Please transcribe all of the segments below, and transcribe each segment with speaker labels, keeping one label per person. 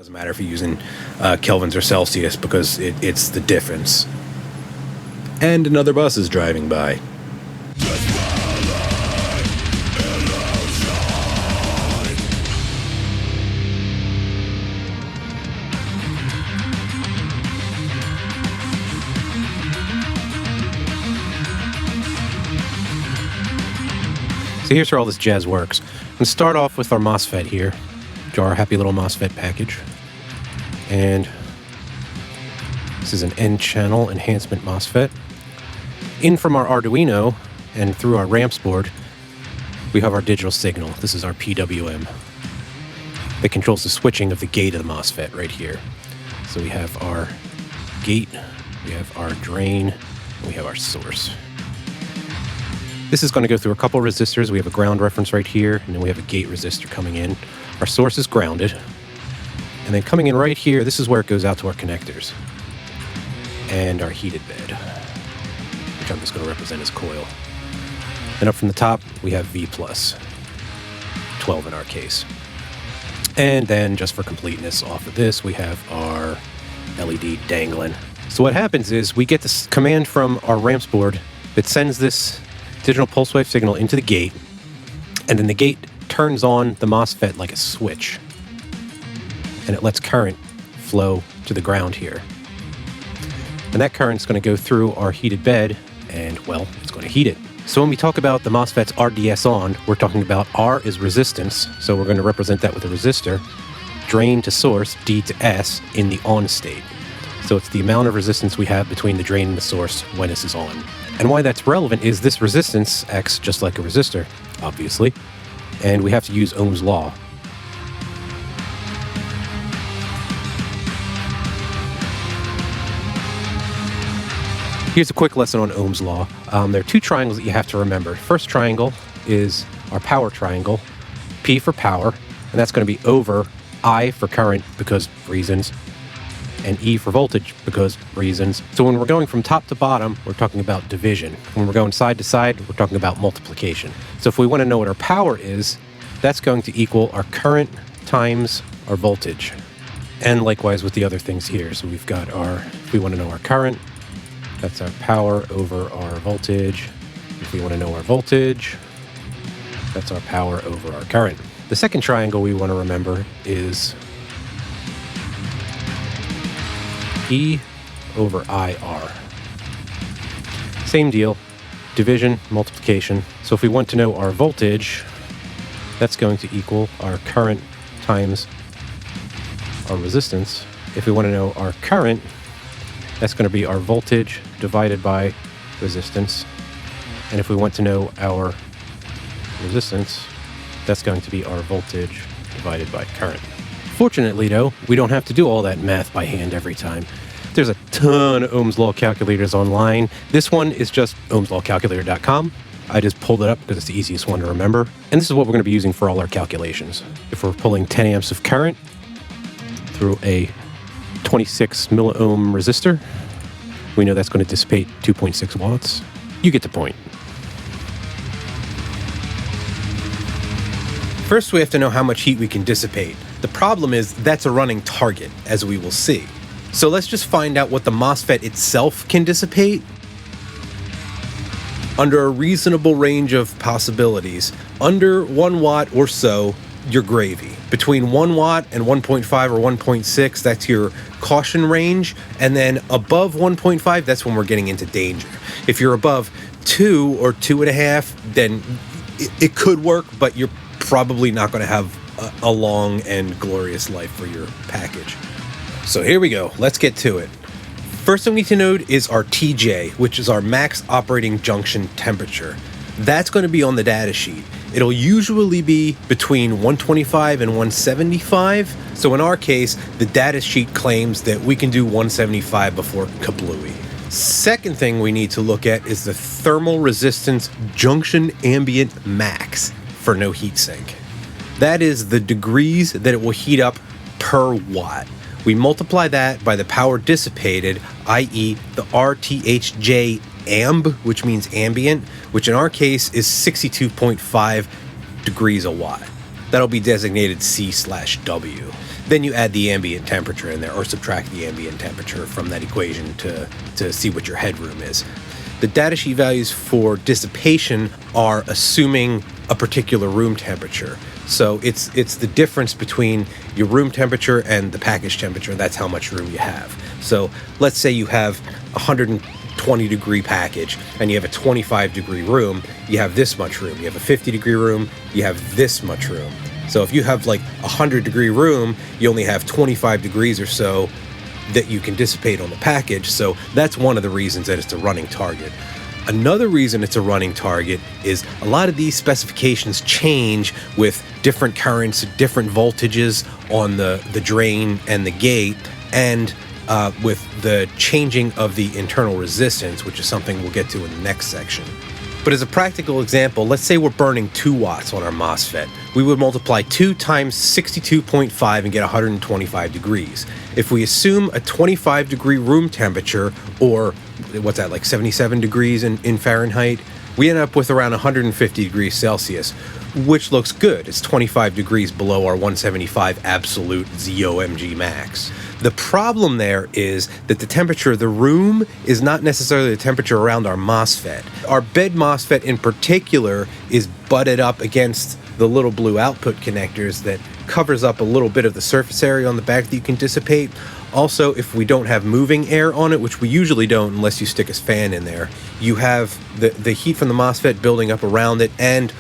Speaker 1: Doesn't matter if you're using kelvins or Celsius, because it's the difference. And another bus is driving by. So here's where all this jazz works. I'm going to start off with our MOSFET here, our happy little MOSFET package. And this is an N-channel enhancement MOSFET. In from our Arduino and through our RAMPS board, we have our digital signal. This is our PWM that controls the switching of the gate of the MOSFET right here. So we have our gate, we have our drain, and we have our source. This is going to go through a couple resistors. We have a ground reference right here, and then we have a gate resistor coming in. Our source is grounded. And then coming in right here, this is where it goes out to our connectors. And our heated bed, which I'm just going to represent as coil. And up from the top, we have V+, 12 in our case. And then, just for completeness, off of this, we have our LED dangling. So what happens is, we get this command from our RAMPS board that sends this digital pulse wave signal into the gate, and then the gate turns on the MOSFET like a switch, and it lets current flow to the ground here. And that current's going to go through our heated bed, and, well, it's going to heat it. So when we talk about the MOSFET's RDS on, we're talking about R is resistance, so we're going to represent that with a resistor, drain to source, D to S, in the on state. So it's the amount of resistance we have between the drain and the source when this is on. And why that's relevant is this resistance acts just like a resistor, obviously, and we have to use Ohm's law. Here's a quick lesson on Ohm's law. There are two triangles that you have to remember. First triangle is our power triangle, P for power, and that's going to be over I for current because reasons, and E for voltage because reasons. So when we're going from top to bottom, we're talking about division. When we're going side to side, we're talking about multiplication. So if we want to know what our power is, that's going to equal our current times our voltage. And likewise with the other things here. So we've got if we want to know our current, that's our power over our voltage. If we want to know our voltage, that's our power over our current. The second triangle we want to remember is E over IR. Same deal, division, multiplication. So if we want to know our voltage, that's going to equal our current times our resistance. If we want to know our current, that's going to be our voltage divided by resistance. And if we want to know our resistance, that's going to be our voltage divided by current. Fortunately, though, we don't have to do all that math by hand every time. There's a ton of Ohm's Law calculators online. This one is just ohmslawcalculator.com. I just pulled it up because it's the easiest one to remember. And this is what we're going to be using for all our calculations. If we're pulling 10 amps of current through a 26 milliohm resistor, we know that's going to dissipate 2.6 watts. You get the point. First, we have to know how much heat we can dissipate. The problem is that's a running target, as we will see. So let's just find out what the MOSFET itself can dissipate. Under a reasonable range of possibilities, under 1 watt or so, you're gravy. Between 1 watt and 1.5 or 1.6, that's your caution range. And then above 1.5, that's when we're getting into danger. If you're above 2 or 2.5, then it could work, but you're probably not going to have a long and glorious life for your package. So here we go. Let's get to it. First thing we need to note is our TJ, which is our max operating junction temperature. That's going to be on the data sheet. It'll usually be between 125 and 175. So in our case, the data sheet claims that we can do 175 before kablooey. Second thing we need to look at is the thermal resistance junction ambient max for no heatsink. That is the degrees that it will heat up per watt. We multiply that by the power dissipated, i.e. the RTHJ amb, which means ambient, which in our case is 62.5 degrees a watt. That'll be designated C/W. Then you add the ambient temperature in there, or subtract the ambient temperature from that equation to see what your headroom is. The datasheet values for dissipation are assuming a particular room temperature. So it's the difference between your room temperature and the package temperature. That's how much room you have. So let's say you have 120 degree package and you have a 25 degree room, you have this much room. You have a 50 degree room, you have this much room. So if you have like 100 degree room, you only have 25 degrees or so that you can dissipate on the package. So that's one of the reasons that it's a running target. Another reason it's a running target is a lot of these specifications change with different currents, different voltages on the drain and the gate, and with the changing of the internal resistance, which is something we'll get to in the next section. But as a practical example, let's say we're burning 2 watts on our MOSFET. We would multiply 2 times 62.5 and get 125 degrees. If we assume a 25 degree room temperature, or what's that, like 77 degrees in Fahrenheit, we end up with around 150 degrees Celsius, which looks good. It's 25 degrees below our 175 absolute ZOMG max. The problem there is that the temperature of the room is not necessarily the temperature around our MOSFET. Our bed MOSFET in particular is butted up against the little blue output connectors that covers up a little bit of the surface area on the back that you can dissipate. Also, if we don't have moving air on it, which we usually don't unless you stick a fan in there, you have the heat from the MOSFET building up around it, and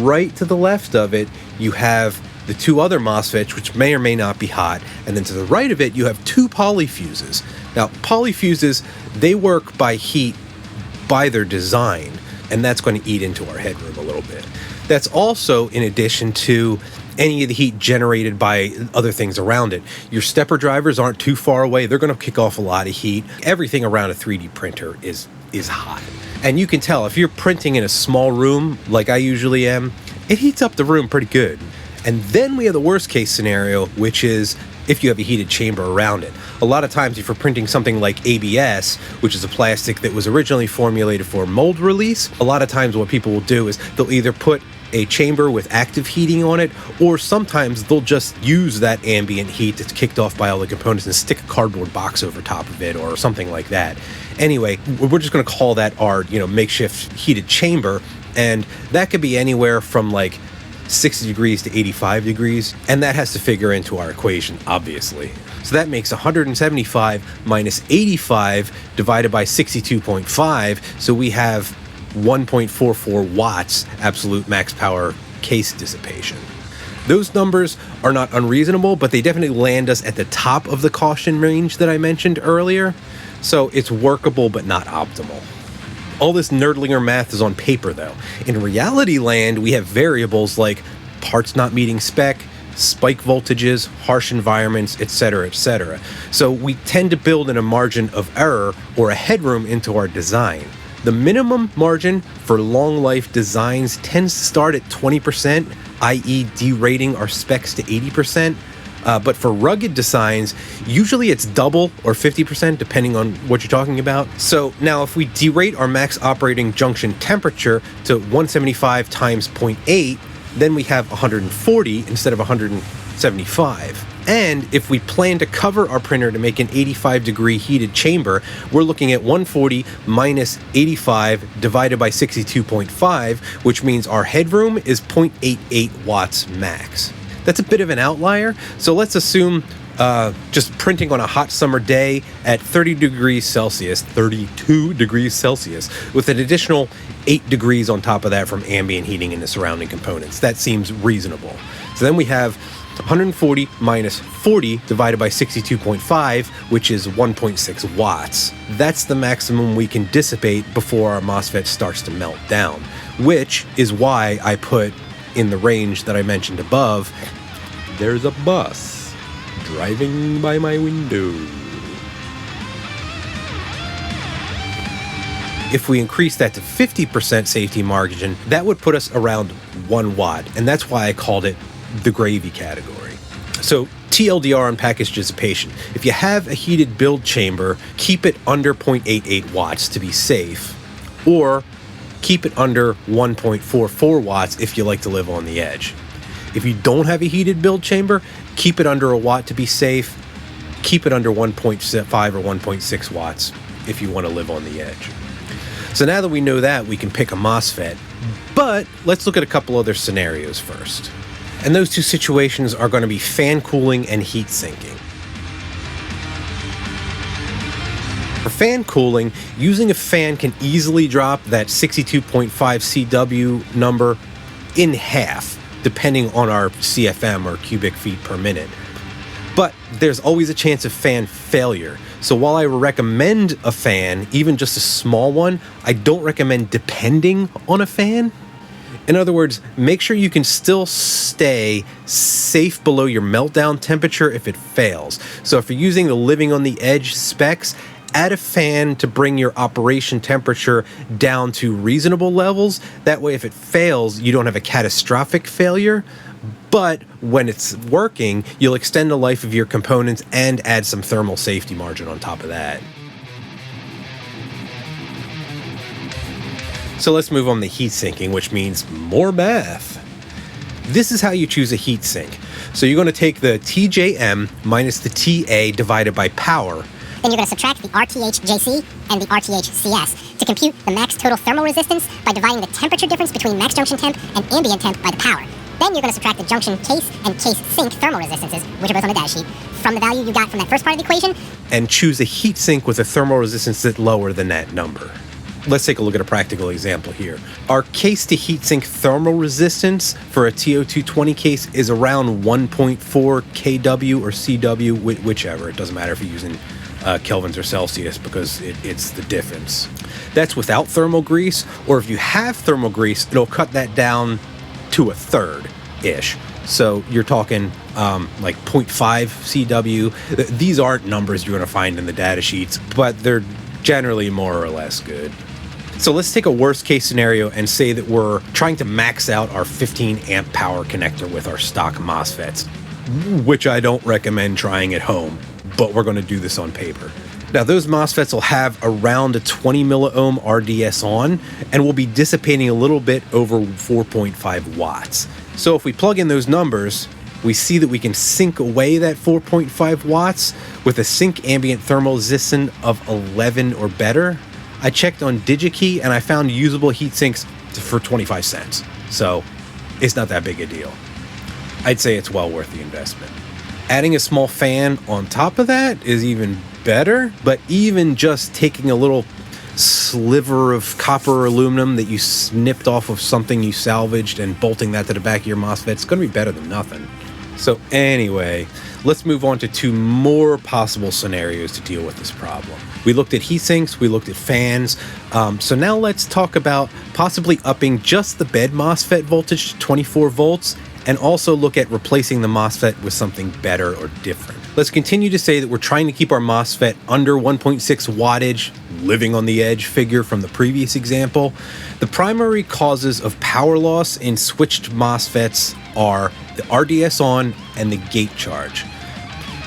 Speaker 1: right to the left of it, you have the 2 other MOSFETs, which may or may not be hot, and then to the right of it, you have 2 polyfuses. Now, polyfuses, they work by heat by their design, and that's going to eat into our headroom a little bit. That's also in addition to any of the heat generated by other things around it. Your stepper drivers aren't too far away. They're going to kick off a lot of heat. Everything around a 3D printer is hot. And you can tell if you're printing in a small room, like I usually am, it heats up the room pretty good. And then we have the worst case scenario, which is if you have a heated chamber around it. A lot of times if you're printing something like ABS, which is a plastic that was originally formulated for mold release, a lot of times what people will do is they'll either put a chamber with active heating on it, or sometimes they'll just use that ambient heat that's kicked off by all the components and stick a cardboard box over top of it or something like that. Anyway, we're just going to call that our makeshift heated chamber, and that could be anywhere from like 60 degrees to 85 degrees, and that has to figure into our equation, obviously. So that makes 175 minus 85 divided by 62.5, so we have 1.44 watts absolute max power case dissipation. Those numbers are not unreasonable, but they definitely land us at the top of the caution range that I mentioned earlier, so it's workable but not optimal. All this nerdlinger math is on paper though. In reality land, we have variables like parts not meeting spec, spike voltages, harsh environments, etc., etc. So we tend to build in a margin of error or a headroom into our design. The minimum margin for long life designs tends to start at 20%, i.e. derating our specs to 80%. But for rugged designs, usually it's double or 50% depending on what you're talking about. So now if we derate our max operating junction temperature to 175 times 0.8, then we have 140 instead of 175. And if we plan to cover our printer to make an 85 degree heated chamber, we're looking at 140 minus 85 divided by 62.5, which means our headroom is 0.88 watts max. That's a bit of an outlier, so let's assume just printing on a hot summer day at 30 degrees Celsius, 32 degrees Celsius, with an additional 8 degrees on top of that from ambient heating in the surrounding components. That seems reasonable. So then we have 140 minus 40 divided by 62.5, which is 1.6 watts. That's the maximum we can dissipate before our MOSFET starts to melt down, which is why I put in the range that I mentioned above. There's a bus driving by my window. If we increase that to 50% safety margin, that would put us around 1 watt, and that's why I called it the gravy category. So TLDR on package dissipation. If you have a heated build chamber, keep it under 0.88 watts to be safe, or keep it under 1.44 watts if you like to live on the edge. If you don't have a heated build chamber, keep it under a watt to be safe. Keep it under 1.5 or 1.6 watts if you want to live on the edge. So now that we know that, we can pick a MOSFET. But let's look at a couple other scenarios first. And those two situations are going to be fan cooling and heat sinking. For fan cooling, using a fan can easily drop that 62.5 CW number in half, depending on our CFM or cubic feet per minute. But there's always a chance of fan failure. So while I recommend a fan, even just a small one, I don't recommend depending on a fan. In other words, make sure you can still stay safe below your meltdown temperature if it fails. So if you're using the living on the edge specs, add a fan to bring your operation temperature down to reasonable levels. That way, if it fails, you don't have a catastrophic failure. But when it's working, you'll extend the life of your components and add some thermal safety margin on top of that. So let's move on to heat sinking, which means more math. This is how you choose a heat sink. So you're going to take the TJM minus the TA divided by power.
Speaker 2: Then you're going to subtract the RTH-JC and the RTH-CS to compute the max total thermal resistance by dividing the temperature difference between max junction temp and ambient temp by the power. Then you're going to subtract the junction case and case sink thermal resistances, which are both on the data sheet, from the value you got from that first part of the equation.
Speaker 1: And choose a heat sink with a thermal resistance that's lower than that number. Let's take a look at a practical example here. Our case to heatsink thermal resistance for a TO220 case is around 1.4 kW or CW, whichever. It doesn't matter if you're using Kelvins or Celsius because it's the difference. That's without thermal grease, or if you have thermal grease, it'll cut that down to a third-ish. So you're talking like 0.5 CW. These aren't numbers you're going to find in the data sheets, but they're generally more or less good. So let's take a worst case scenario and say that we're trying to max out our 15 amp power connector with our stock MOSFETs, which I don't recommend trying at home, but we're going to do this on paper. Now those MOSFETs will have around a 20 milliohm RDS on and will be dissipating a little bit over 4.5 watts. So if we plug in those numbers, we see that we can sink away that 4.5 watts with a sink ambient thermal resistance of 11 or better. I checked on DigiKey and I found usable heat sinks for 25 cents. So it's not that big a deal. I'd say it's well worth the investment. Adding a small fan on top of that is even better, but even just taking a little sliver of copper or aluminum that you snipped off of something you salvaged and bolting that to the back of your MOSFET, it's going to be better than nothing. So anyway, let's move on to two more possible scenarios to deal with this problem. We looked at heat sinks, we looked at fans. So now let's talk about possibly upping just the bed MOSFET voltage to 24 volts and also look at replacing the MOSFET with something better or different. Let's continue to say that we're trying to keep our MOSFET under 1.6 wattage, living on the edge figure from the previous example. The primary causes of power loss in switched MOSFETs are the RDS on and the gate charge.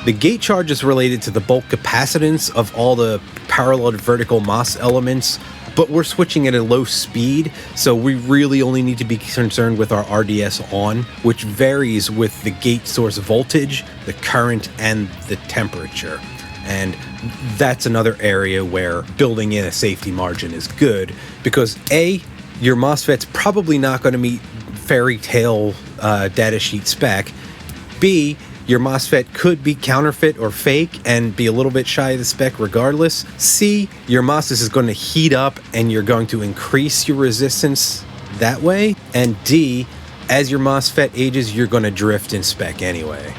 Speaker 1: The gate charge is related to the bulk capacitance of all the parallel to vertical MOS elements, but we're switching at a low speed, so we really only need to be concerned with our RDS on, which varies with the gate source voltage, the current, and the temperature. And that's another area where building in a safety margin is good, because A, your MOSFET's probably not going to meet fairy tale data sheet spec. B, your MOSFET could be counterfeit or fake and be a little bit shy of the spec regardless. C, your MOSFET is going to heat up and you're going to increase your resistance that way. And D, as your MOSFET ages, you're going to drift in spec anyway.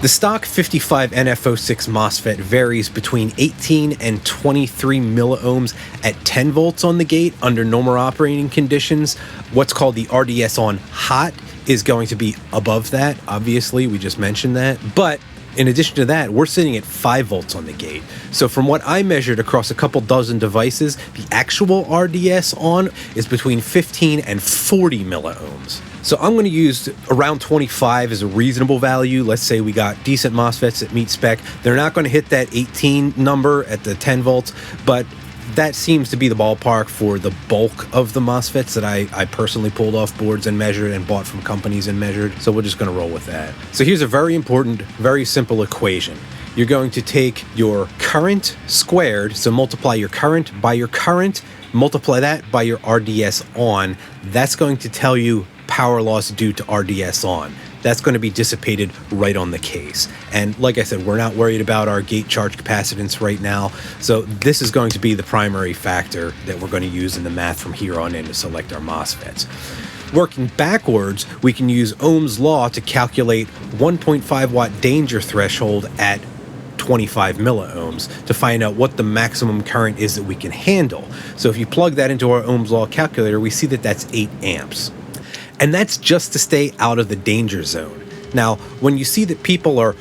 Speaker 1: The stock 55 NF06 MOSFET varies between 18 and 23 milliohms at 10 volts on the gate under normal operating conditions. What's called the RDS on hot is going to be above that. Obviously, we just mentioned that. But in addition to that, we're sitting at 5 volts on the gate. So from what I measured across a couple dozen devices, the actual RDS on is between 15 and 40 milliohms. So I'm going to use around 25 as a reasonable value. Let's say we got decent MOSFETs that meet spec. They're not going to hit that 18 number at the 10 volts, but that seems to be the ballpark for the bulk of the MOSFETs that I personally pulled off boards and measured and bought from companies and measured. So we're just going to roll with that. So here's a very important, very simple equation. You're going to take your current squared, so multiply your current by your current, multiply that by your RDS on. That's going to tell you power loss due to RDS on. That's going to be dissipated right on the case. And like I said, we're not worried about our gate charge capacitance right now. So this is going to be the primary factor that we're going to use in the math from here on in to select our MOSFETs. Working backwards, we can use Ohm's law to calculate 1.5 watt danger threshold at 25 milliohms to find out what the maximum current is that we can handle. So if you plug that into our Ohm's law calculator, we see that that's 8 amps. And that's just to stay out of the danger zone. Now, when you see that people are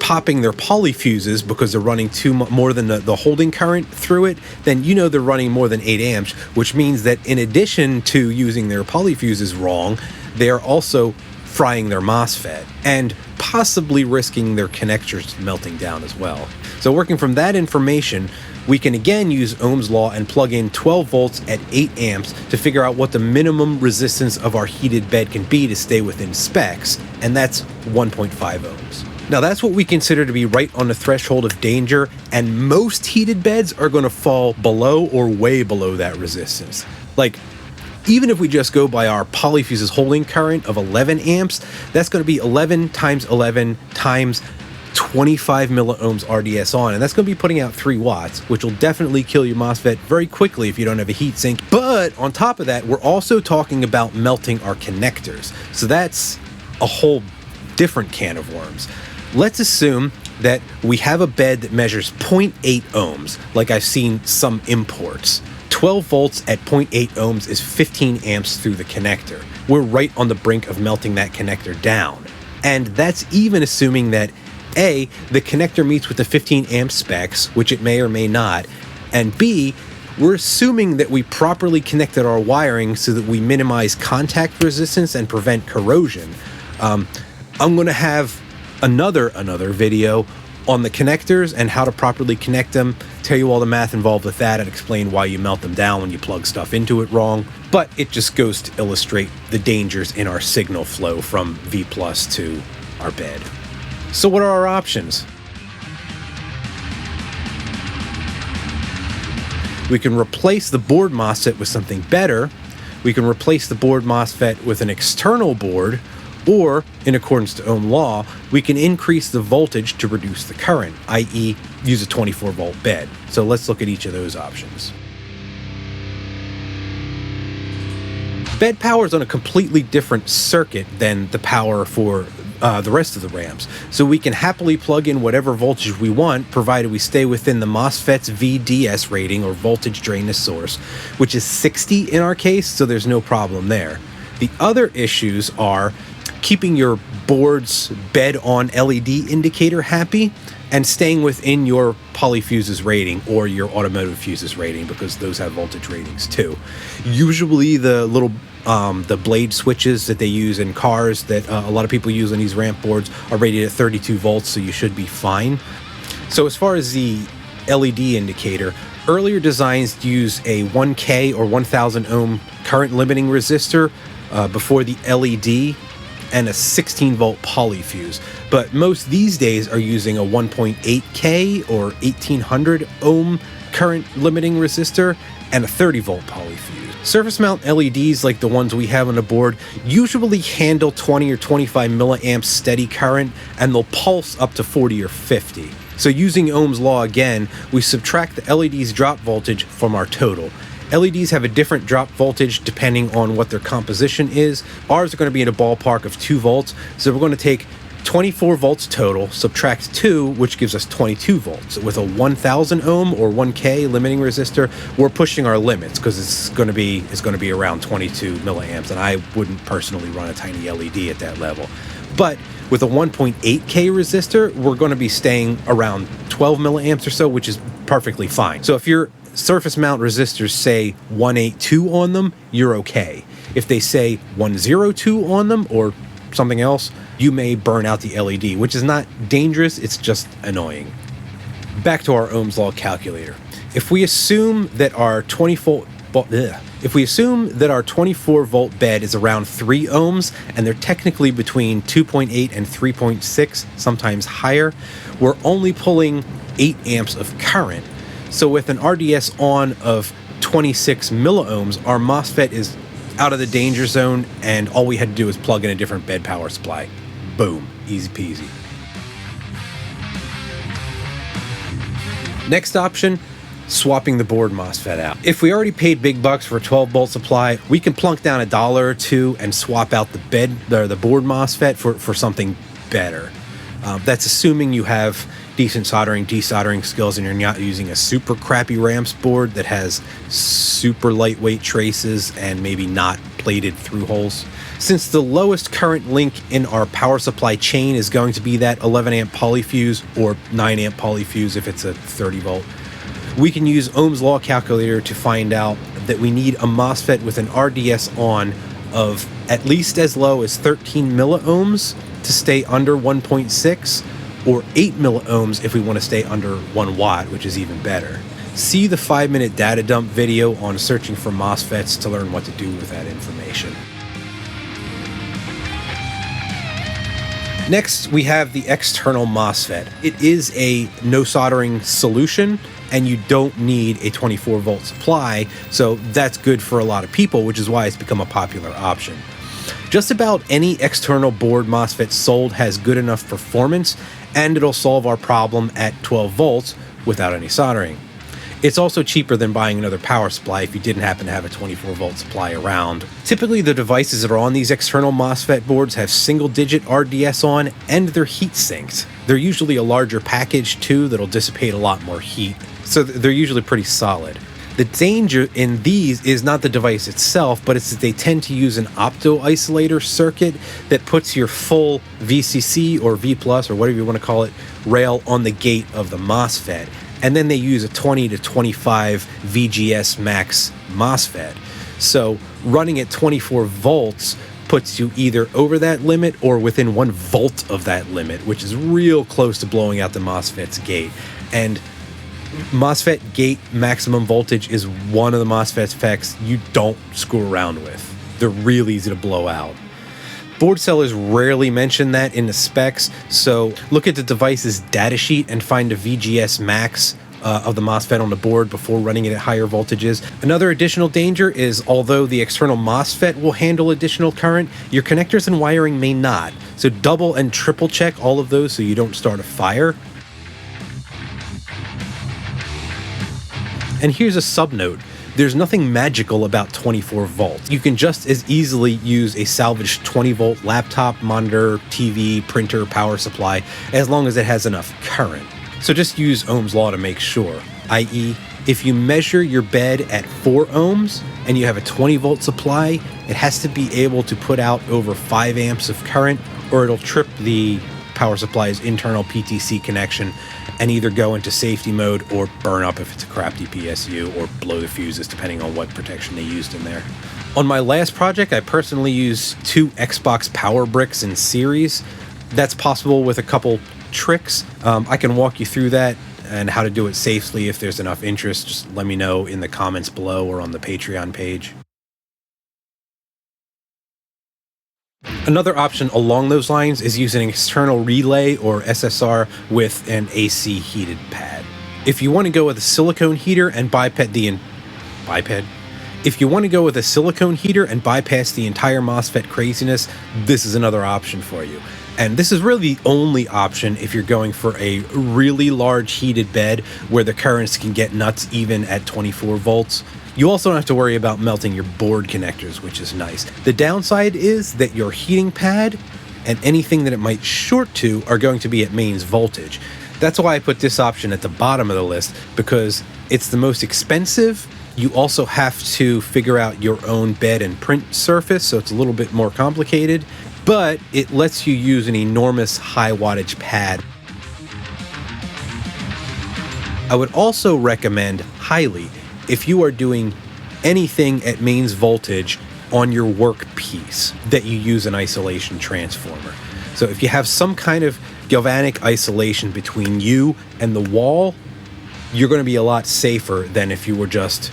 Speaker 1: popping their polyfuses because they're running more than the holding current through it, then you know they're running more than 8 amps, which means that in addition to using their polyfuses wrong, they're also frying their MOSFET and possibly risking their connectors melting down as well. So working from that information, we can again use Ohm's law and plug in 12 volts at 8 amps to figure out what the minimum resistance of our heated bed can be to stay within specs, and that's 1.5 ohms. Now that's what we consider to be right on the threshold of danger, and most heated beds are going to fall below or way below that resistance. Like, even if we just go by our polyfuses holding current of 11 amps, that's going to be 11 times 11 times 25 milliohms RDS on, and that's going to be putting out 3 watts, which will definitely kill your MOSFET very quickly if you don't have a heatsink. But on top of that, we're also talking about melting our connectors. So that's a whole different can of worms. Let's assume that we have a bed that measures 0.8 ohms, like I've seen some imports. 12 volts at 0.8 ohms is 15 amps through the connector. We're right on the brink of melting that connector down. And that's even assuming that A, the connector meets with the 15 amp specs, which it may or may not, and B, we're assuming that we properly connected our wiring so that we minimize contact resistance and prevent corrosion. I'm going to have another video on the connectors and how to properly connect them, tell you all the math involved with that, and explain why you melt them down when you plug stuff into it wrong. But it just goes to illustrate the dangers in our signal flow from V+ to our bed. So what are our options? We can replace the board MOSFET with something better. We can replace the board MOSFET with an external board, or, in accordance to Ohm law, we can increase the voltage to reduce the current, i.e. use a 24 volt bed. So let's look at each of those options. Bed power is on a completely different circuit than the power for the rest of the ramps. So we can happily plug in whatever voltage we want, provided we stay within the MOSFET's VDS rating, or voltage drain to source, which is 60 in our case, so there's no problem there. The other issues are keeping your board's bed on LED indicator happy and staying within your polyfuses rating or your automotive fuses rating, because those have voltage ratings too. Usually the little the blade switches that they use in cars that a lot of people use on these ramp boards are rated at 32 volts, so you should be fine. So as far as the LED indicator, earlier designs use a 1K or 1000 ohm current limiting resistor before the LED and a 16 volt polyfuse, but most these days are using a 1.8K or 1800 ohm current limiting resistor and a 30 volt polyfuse. Surface mount LEDs like the ones we have on the board usually handle 20 or 25 milliamps steady current, and they'll pulse up to 40 or 50. So using Ohm's law again, we subtract the LED's drop voltage from our total. LEDs have a different drop voltage depending on what their composition is. Ours are going to be in a ballpark of 2 volts, so we're going to take 24 volts total, subtract 2, which gives us 22 volts. With a 1000 ohm or 1K limiting resistor, we're pushing our limits because it's going to be around 22 milliamps, and I wouldn't personally run a tiny LED at that level. But with a 1.8K resistor, we're going to be staying around 12 milliamps or so, which is perfectly fine. So if your surface mount resistors say 182 on them, you're okay. If they say 102 on them or something else, you may burn out the LED, which is not dangerous, it's just annoying. Back to our Ohm's law calculator. If we assume that our 24 volt bed is around 3 ohms, and they're technically between 2.8 and 3.6, sometimes higher, we're only pulling 8 amps of current. So with an RDS on of 26 milliohms, our MOSFET is out of the danger zone, and all we had to do was plug in a different bed power supply. Boom, easy peasy. Next option, swapping the board MOSFET out. If we already paid big bucks for a 12 volt supply, we can plunk down $1 or $2 and swap out the board MOSFET for something better. That's assuming you have decent soldering, desoldering skills, and you're not using a super crappy RAMPS board that has super lightweight traces and maybe not plated through holes. Since the lowest current link in our power supply chain is going to be that 11 amp polyfuse or 9 amp polyfuse if it's a 30 volt, we can use Ohm's law calculator to find out that we need a MOSFET with an RDS on of at least as low as 13 milliohms to stay under 1.6, or 8 milliohms if we want to stay under 1 watt, which is even better. See the 5-minute data dump video on searching for MOSFETs to learn what to do with that information. Next, we have the external MOSFET. It is a no soldering solution, and you don't need a 24 volt supply, so that's good for a lot of people, which is why it's become a popular option. Just about any external board MOSFET sold has good enough performance, and it'll solve our problem at 12 volts without any soldering. It's also cheaper than buying another power supply if you didn't happen to have a 24 volt supply around. Typically, the devices that are on these external MOSFET boards have single-digit RDS on, and they're heat sinked. They're usually a larger package too that'll dissipate a lot more heat, so they're usually pretty solid. The danger in these is not the device itself, but it's that they tend to use an opto-isolator circuit that puts your full VCC or V+, or whatever you want to call it, rail on the gate of the MOSFET. And then they use a 20 to 25 VGS max MOSFET. So running at 24 volts puts you either over that limit or within 1 volt of that limit, which is real close to blowing out the MOSFET's gate. And MOSFET gate maximum voltage is one of the MOSFET specs you don't screw around with. They're real easy to blow out. Board sellers rarely mention that in the specs, so look at the device's datasheet and find a VGS max of the MOSFET on the board before running it at higher voltages. Another additional danger is, although the external MOSFET will handle additional current, your connectors and wiring may not. So double and triple check all of those so you don't start a fire. And here's a sub-note. There's nothing magical about 24 volts. You can just as easily use a salvaged 20 volt laptop, monitor, TV, printer, power supply, as long as it has enough current. So just use Ohm's law to make sure, i.e., if you measure your bed at 4 ohms and you have a 20 volt supply, it has to be able to put out over 5 amps of current, or it'll trip the power supply's internal PTC connection and either go into safety mode or burn up if it's a crap DPSU, or blow the fuses depending on what protection they used in there. On my last project, I personally used 2 Xbox power bricks in series. That's possible with a couple tricks. I can walk you through that and how to do it safely if there's enough interest. Just let me know in the comments below or on the Patreon page. Another option along those lines is using an external relay or SSR with an AC heated pad. If you want to go with a silicone heater and bypass the entire MOSFET craziness, this is another option for you. And this is really the only option if you're going for a really large heated bed where the currents can get nuts even at 24 volts. You also don't have to worry about melting your board connectors, which is nice. The downside is that your heating pad and anything that it might short to are going to be at mains voltage. That's why I put this option at the bottom of the list, because it's the most expensive. You also have to figure out your own bed and print surface, so it's a little bit more complicated, but it lets you use an enormous high wattage pad. I would also recommend highly, if you are doing anything at mains voltage on your workpiece, that you use an isolation transformer. So if you have some kind of galvanic isolation between you and the wall, you're going to be a lot safer than if you were just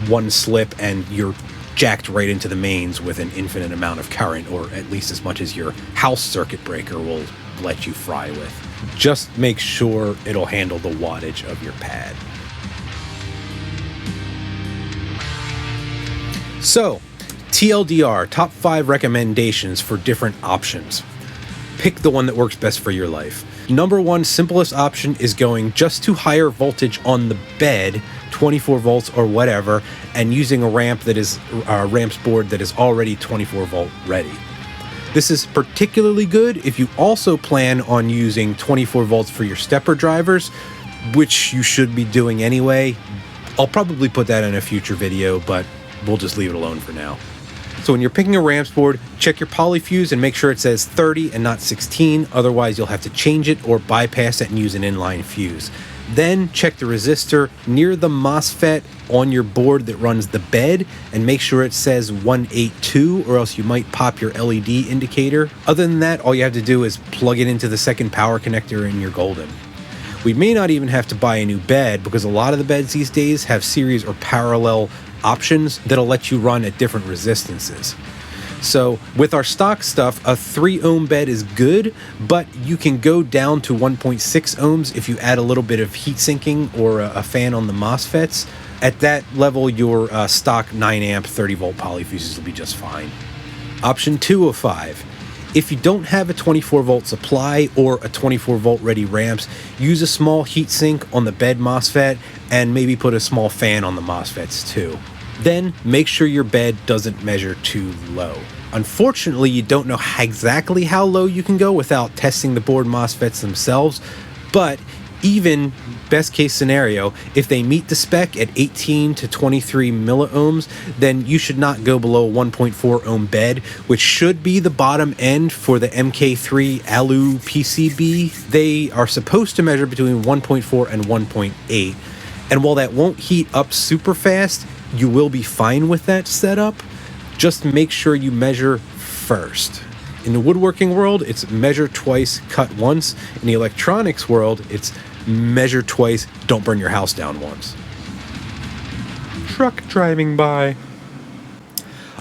Speaker 1: one slip and you're jacked right into the mains with an infinite amount of current, or at least as much as your house circuit breaker will let you fry with. Just make sure it'll handle the wattage of your pad. So, TLDR, top 5 recommendations for different options. Pick the one that works best for your life. Number 1, simplest option is going just to higher voltage on the bed, 24 volts or whatever, and using a RAMPS board that is already 24 volt ready. This is particularly good if you also plan on using 24 volts for your stepper drivers, which you should be doing anyway. I'll probably put that in a future video, but we'll just leave it alone for now. So when you're picking a RAMPS board, check your polyfuse and make sure it says 30 and not 16, otherwise you'll have to change it or bypass it and use an inline fuse. Then check the resistor near the MOSFET on your board that runs the bed and make sure it says 182, or else you might pop your LED indicator. Other than that, all you have to do is plug it into the second power connector and you're golden. We may not even have to buy a new bed because a lot of the beds these days have series or parallel options that'll let you run at different resistances. So with our stock stuff, a 3 ohm bed is good, but you can go down to 1.6 ohms if you add a little bit of heat sinking or a fan on the MOSFETs. At that level, your stock 9 amp 30 volt polyfuses will be just fine. Option 2 of 5. If you don't have a 24 volt supply or a 24 volt ready RAMPS, use a small heat sink on the bed MOSFET and maybe put a small fan on the MOSFETs too. Then make sure your bed doesn't measure too low. Unfortunately, you don't know exactly how low you can go without testing the board MOSFETs themselves, but even best case scenario, if they meet the spec at 18 to 23 milliohms, then you should not go below 1.4 ohm bed, which should be the bottom end for the MK3 ALU PCB. They are supposed to measure between 1.4 and 1.8, and while that won't heat up super fast, you will be fine with that setup. Just make sure you measure first. In the woodworking world, it's measure twice, cut once. In the electronics world, it's measure twice, don't burn your house down once. Truck driving by.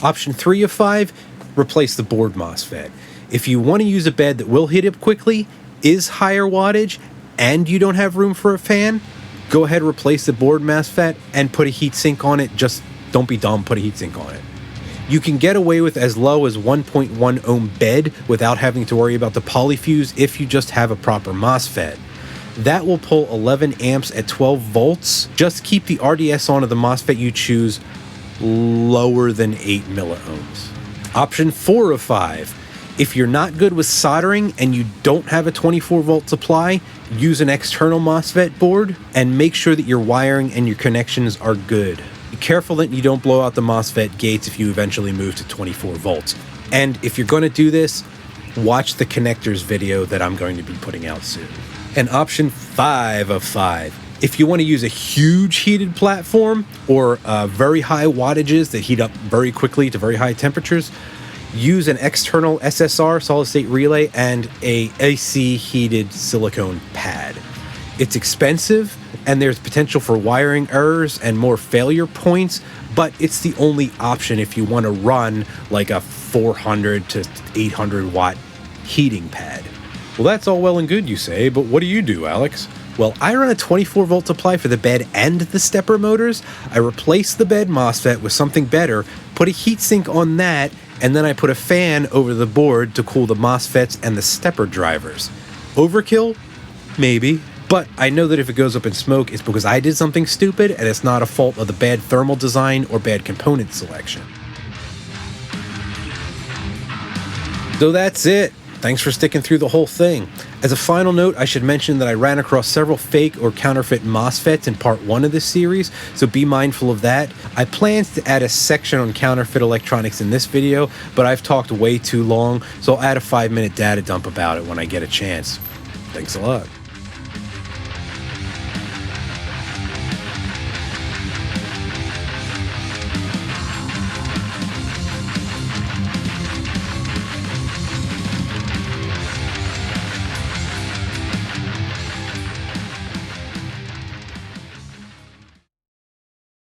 Speaker 1: Option 3 of 5, replace the board MOSFET. If you want to use a bed that will heat up quickly, is higher wattage, and you don't have room for a fan, go ahead, replace the board MOSFET and put a heatsink on it. Just don't be dumb, put a heatsink on it. You can get away with as low as 1.1 ohm bed without having to worry about the polyfuse if you just have a proper MOSFET. That will pull 11 amps at 12 volts. Just keep the RDS on of the MOSFET you choose lower than 8 milliohms. Option 4 of 5. If you're not good with soldering and you don't have a 24 volt supply, use an external MOSFET board and make sure that your wiring and your connections are good. Be careful that you don't blow out the MOSFET gates if you eventually move to 24 volts. And if you're going to do this, watch the connectors video that I'm going to be putting out soon. And option 5 of 5. If you want to use a huge heated platform or very high wattages that heat up very quickly to very high temperatures, use an external SSR solid state relay and a AC heated silicone pad. It's expensive and there's potential for wiring errors and more failure points, but it's the only option if you want to run like a 400 to 800 watt heating pad. Well, that's all well and good, you say, but what do you do, Alex? Well, I run a 24 volt supply for the bed and the stepper motors. I replace the bed MOSFET with something better, put a heatsink on that, and then I put a fan over the board to cool the MOSFETs and the stepper drivers. Overkill? Maybe. But I know that if it goes up in smoke, it's because I did something stupid, and it's not a fault of the bad thermal design or bad component selection. So that's it. Thanks for sticking through the whole thing. As a final note, I should mention that I ran across several fake or counterfeit MOSFETs in part 1 of this series, so be mindful of that. I planned to add a section on counterfeit electronics in this video, but I've talked way too long, so I'll add a 5-minute data dump about it when I get a chance. Thanks a lot.